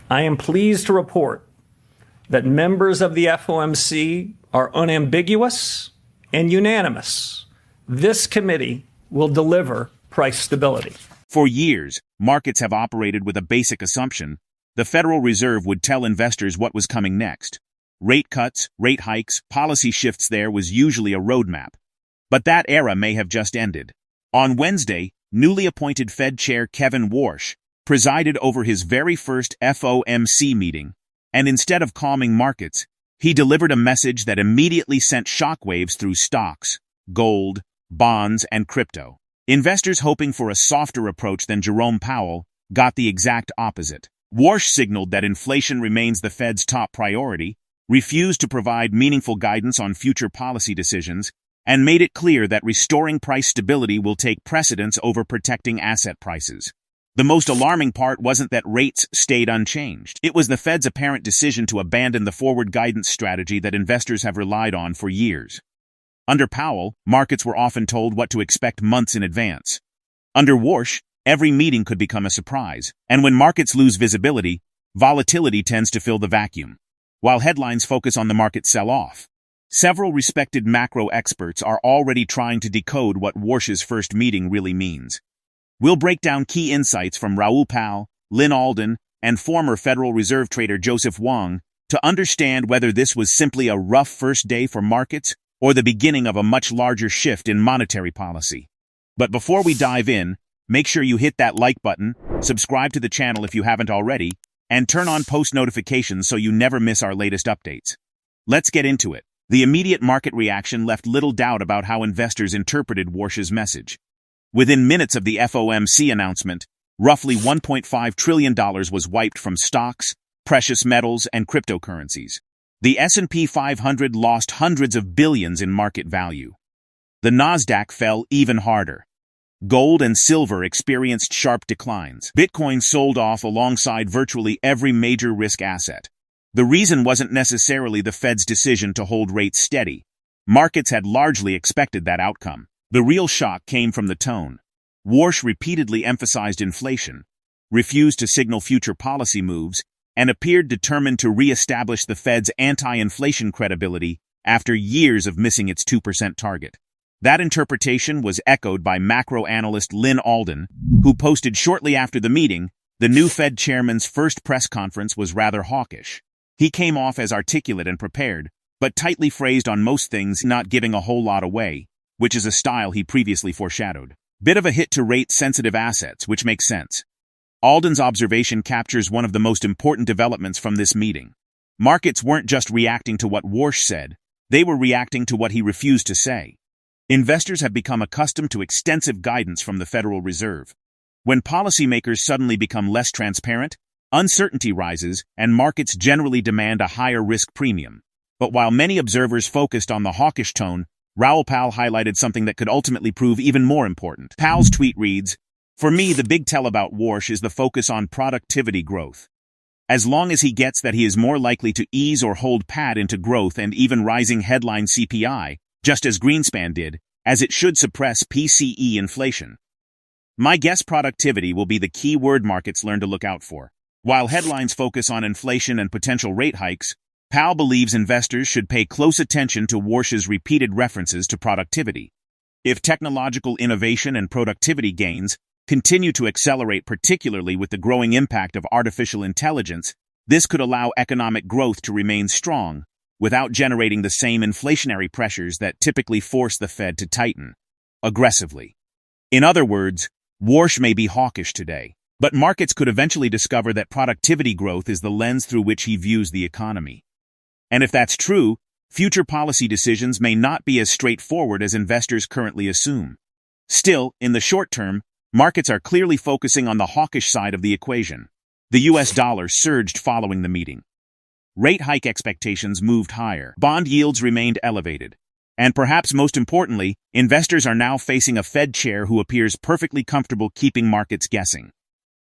I am pleased to report that members of the FOMC are unambiguous and unanimous. This committee will deliver price stability. For years, markets have operated with a basic assumption: the Federal Reserve would tell investors what was coming next. Rate cuts, rate hikes, policy shifts, there was usually a roadmap. But that era may have just ended. On Wednesday, newly appointed Fed Chair Kevin Warsh presided over his very first FOMC meeting, and instead of calming markets, he delivered a message that immediately sent shockwaves through stocks, gold, bonds, and crypto. Investors hoping for a softer approach than Jerome Powell got the exact opposite. Warsh signaled that inflation remains the Fed's top priority, refused to provide meaningful guidance on future policy decisions, and made it clear that restoring price stability will take precedence over protecting asset prices. The most alarming part wasn't that rates stayed unchanged. It was the Fed's apparent decision to abandon the forward guidance strategy that investors have relied on for years. Under Powell, markets were often told what to expect months in advance. Under Warsh, every meeting could become a surprise, and when markets lose visibility, volatility tends to fill the vacuum, while headlines focus on the market sell-off. Several respected macro experts are already trying to decode what Warsh's first meeting really means. We'll break down key insights from Raoul Powell, Lyn Alden, and former Federal Reserve trader Joseph Wang to understand whether this was simply a rough first day for markets or the beginning of a much larger shift in monetary policy. But before we dive in, make sure you hit that like button, subscribe to the channel if you haven't already, and turn on post notifications so you never miss our latest updates. Let's get into it. The immediate market reaction left little doubt about how investors interpreted Warsh's message. Within minutes of the FOMC announcement, roughly $1.5 trillion was wiped from stocks, precious metals, and cryptocurrencies. The S&P 500 lost hundreds of billions in market value. The Nasdaq fell even harder. Gold and silver experienced sharp declines. Bitcoin sold off alongside virtually every major risk asset. The reason wasn't necessarily the Fed's decision to hold rates steady. Markets had largely expected that outcome. The real shock came from the tone. Warsh repeatedly emphasized inflation, refused to signal future policy moves, and appeared determined to re-establish the Fed's anti-inflation credibility after years of missing its 2% target. That interpretation was echoed by macro analyst Lyn Alden, who posted shortly after the meeting, the new Fed chairman's first press conference was rather hawkish. He came off as articulate and prepared, but tightly phrased on most things, not giving a whole lot away, which is a style he previously foreshadowed. Bit of a hit to rate-sensitive assets, which makes sense. Alden's observation captures one of the most important developments from this meeting. Markets weren't just reacting to what Warsh said, they were reacting to what he refused to say. Investors have become accustomed to extensive guidance from the Federal Reserve. When policymakers suddenly become less transparent, uncertainty rises, and markets generally demand a higher risk premium. But while many observers focused on the hawkish tone, Raoul Powell highlighted something that could ultimately prove even more important. Powell's tweet reads, "For me, the big tell about Warsh is the focus on productivity growth. As long as he gets that, he is more likely to ease or hold pat into growth and even rising headline CPI, just as Greenspan did, as it should suppress PCE inflation. My guess productivity will be the key word markets learn to look out for. While headlines focus on inflation and potential rate hikes, Powell believes investors should pay close attention to Warsh's repeated references to productivity. If technological innovation and productivity gains continue to accelerate, particularly with the growing impact of artificial intelligence, this could allow economic growth to remain strong, without generating the same inflationary pressures that typically force the Fed to tighten aggressively. In other words, Warsh may be hawkish today, but markets could eventually discover that productivity growth is the lens through which he views the economy. And if that's true, future policy decisions may not be as straightforward as investors currently assume. Still, in the short term, markets are clearly focusing on the hawkish side of the equation. The US dollar surged following the meeting. Rate hike expectations moved higher. Bond yields remained elevated. And perhaps most importantly, investors are now facing a Fed chair who appears perfectly comfortable keeping markets guessing.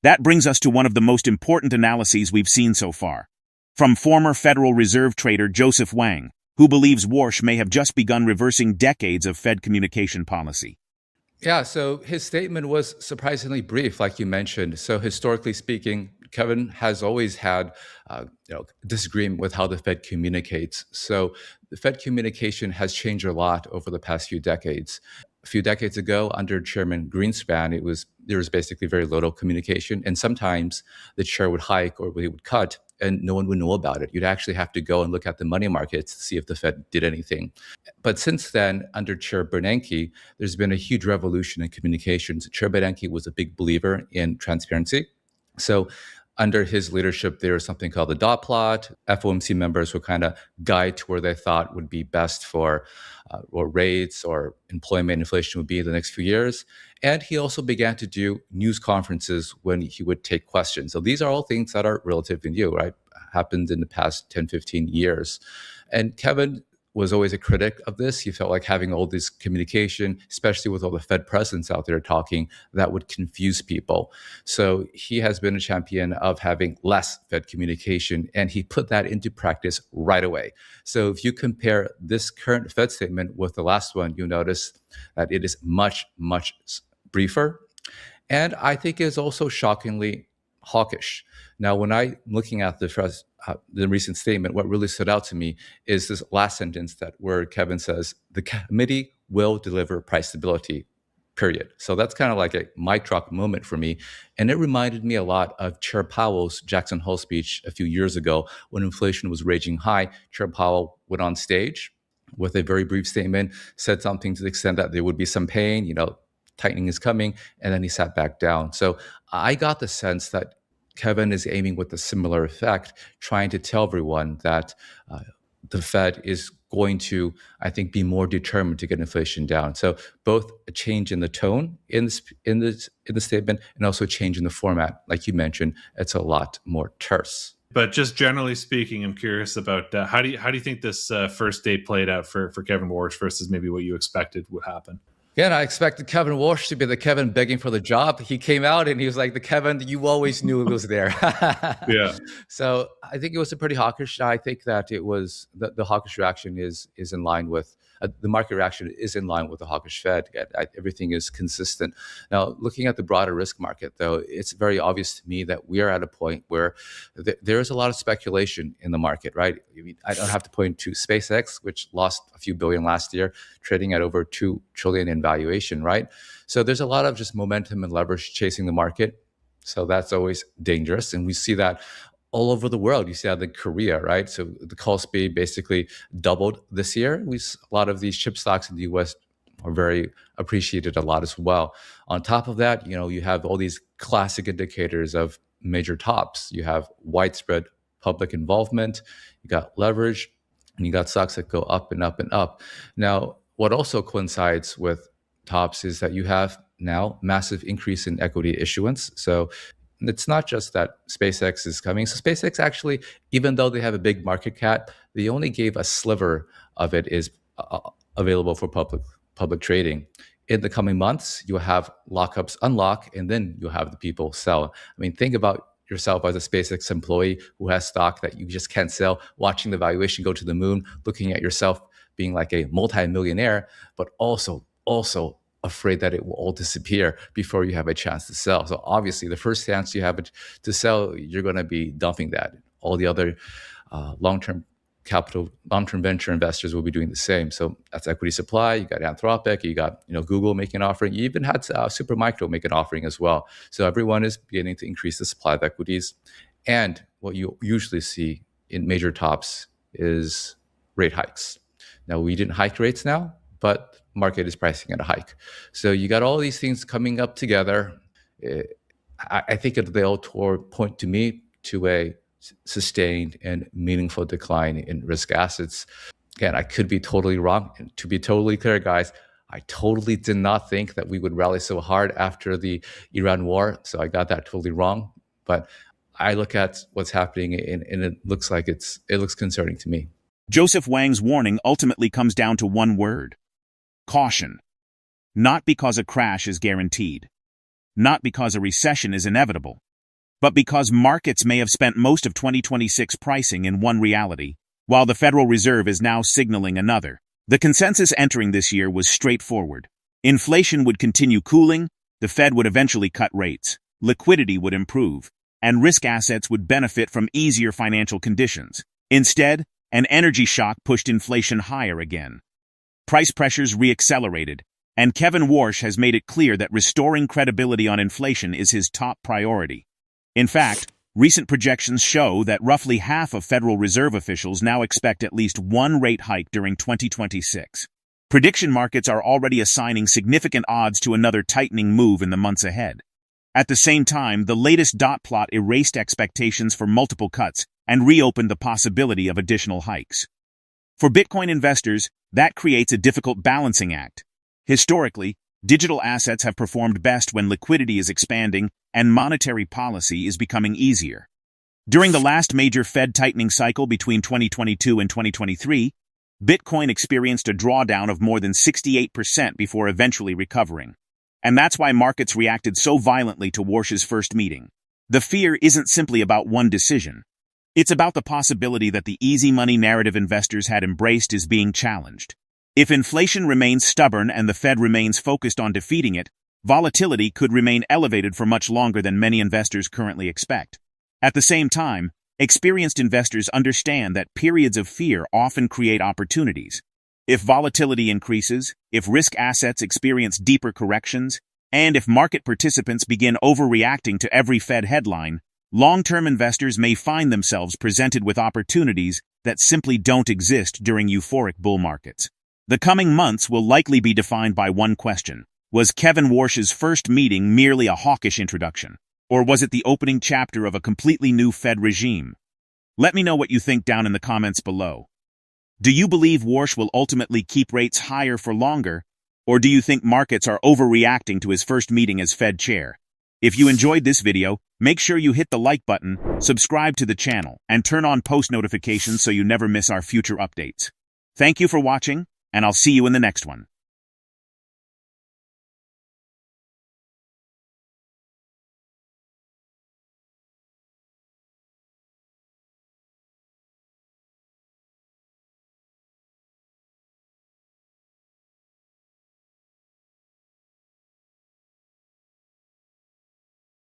That brings us to one of the most important analyses we've seen so far. From former Federal Reserve trader Joseph Wang, who believes Warsh may have just begun reversing decades of Fed communication policy. Yeah, so his statement was surprisingly brief, like you mentioned. So historically speaking, Kevin has always had disagreement with how the Fed communicates. So the Fed communication has changed a lot over the past few decades. A few decades ago, under Chairman Greenspan, there was basically very little communication, and sometimes the chair would hike or he would cut, and no one would know about it. You'd actually have to go and look at the money markets to see if the Fed did anything. But since then, under Chair Bernanke, there's been a huge revolution in communications. Chair Bernanke was a big believer in transparency. So under his leadership, there was something called the dot plot. FOMC members would kind of guide to where they thought would be best for or rates or employment inflation would be in the next few years. And he also began to do news conferences when he would take questions. So these are all things that are relatively new, right? Happened in the past 10, 15 years. And Kevin was always a critic of this. He felt like having all this communication, especially with all the Fed presidents out there talking, that would confuse people. So he has been a champion of having less Fed communication, and he put that into practice right away. So if you compare this current Fed statement with the last one, you'll notice that it is much, much briefer. And I think is also shockingly hawkish. Now, when I'm looking at the recent statement, what really stood out to me is this last sentence where Kevin says, the committee will deliver price stability, period. So that's kind of like a mic drop moment for me. And it reminded me a lot of Chair Powell's Jackson Hole speech a few years ago when inflation was raging high. Chair Powell went on stage with a very brief statement, said something to the extent that there would be some pain, tightening is coming, and then he sat back down. So I got the sense that Kevin is aiming with a similar effect, trying to tell everyone that the Fed is going to, I think, be more determined to get inflation down. So both a change in the tone in the statement and also a change in the format. Like you mentioned, it's a lot more terse. But just generally speaking, I'm curious about how do you think this first day played out for Kevin Warsh versus maybe what you expected would happen? Yeah, and I expected Kevin Warsh to be the Kevin begging for the job. He came out and he was like, the Kevin you always knew was there. Yeah. So I think it was a pretty hawkish. I think that it was the hawkish reaction is in line with the market reaction is in line with the hawkish Fed. Everything is consistent. Now, looking at the broader risk market, though, it's very obvious to me that we are at a point where there is a lot of speculation in the market, right? I mean, I don't have to point to SpaceX, which lost a few billion last year, trading at over $2 trillion in valuation, right? So there's a lot of just momentum and leverage chasing the market. So that's always dangerous. And we see that all over the world. You see that in Korea, right? So the call speed basically doubled this year. A lot of these chip stocks in the US are very appreciated a lot as well. On top of that, you have all these classic indicators of major tops. You have widespread public involvement, you got leverage, and you got stocks that go up and up and up. Now, what also coincides with tops is that you have now massive increase in equity issuance. So it's not just that SpaceX is coming. So SpaceX actually, even though they have a big market cap, they only gave a sliver of it is available for public trading. In the coming months, you'll have lockups unlock, and then you'll have the people sell. I mean, think about yourself as a SpaceX employee who has stock that you just can't sell, watching the valuation go to the moon, looking at yourself being like a multi-millionaire, but also afraid that it will all disappear before you have a chance to sell. So obviously, the first chance you have to sell, you're going to be dumping that. All the other long-term venture investors will be doing the same. So that's equity supply. You got Anthropic, you got Google making an offering. You even had Supermicro make an offering as well. So everyone is beginning to increase the supply of equities. And what you usually see in major tops is rate hikes. Now, we didn't hike rates now, but market is pricing at a hike. So you got all these things coming up together. I think they all point to me to a sustained and meaningful decline in risk assets. Again, I could be totally wrong. And to be totally clear, guys, I totally did not think that we would rally so hard after the Iran war. So I got that totally wrong. But I look at what's happening and it looks like it looks concerning to me. Joseph Wang's warning ultimately comes down to one word: caution. Not because a crash is guaranteed, not because a recession is inevitable, but because markets may have spent most of 2026 pricing in one reality, while the Federal Reserve is now signaling another. The consensus entering this year was straightforward. Inflation would continue cooling, the Fed would eventually cut rates, liquidity would improve, and risk assets would benefit from easier financial conditions. Instead, an energy shock pushed inflation higher again. Price pressures reaccelerated, and Kevin Warsh has made it clear that restoring credibility on inflation is his top priority. In fact, recent projections show that roughly half of Federal Reserve officials now expect at least one rate hike during 2026. Prediction markets are already assigning significant odds to another tightening move in the months ahead. At the same time, the latest dot plot erased expectations for multiple cuts and reopened the possibility of additional hikes. For Bitcoin investors, that creates a difficult balancing act. Historically, digital assets have performed best when liquidity is expanding and monetary policy is becoming easier. During the last major Fed tightening cycle between 2022 and 2023, Bitcoin experienced a drawdown of more than 68% before eventually recovering. And that's why markets reacted so violently to Warsh's first meeting. The fear isn't simply about one decision. It's about the possibility that the easy money narrative investors had embraced is being challenged. If inflation remains stubborn and the Fed remains focused on defeating it, volatility could remain elevated for much longer than many investors currently expect. At the same time, experienced investors understand that periods of fear often create opportunities. If volatility increases, if risk assets experience deeper corrections, and if market participants begin overreacting to every Fed headline, long-term investors may find themselves presented with opportunities that simply don't exist during euphoric bull markets. The coming months will likely be defined by one question. Was Kevin Warsh's first meeting merely a hawkish introduction? Or was it the opening chapter of a completely new Fed regime? Let me know what you think down in the comments below. Do you believe Warsh will ultimately keep rates higher for longer? Or do you think markets are overreacting to his first meeting as Fed chair? If you enjoyed this video, make sure you hit the like button, subscribe to the channel, and turn on post notifications so you never miss our future updates. Thank you for watching, and I'll see you in the next one.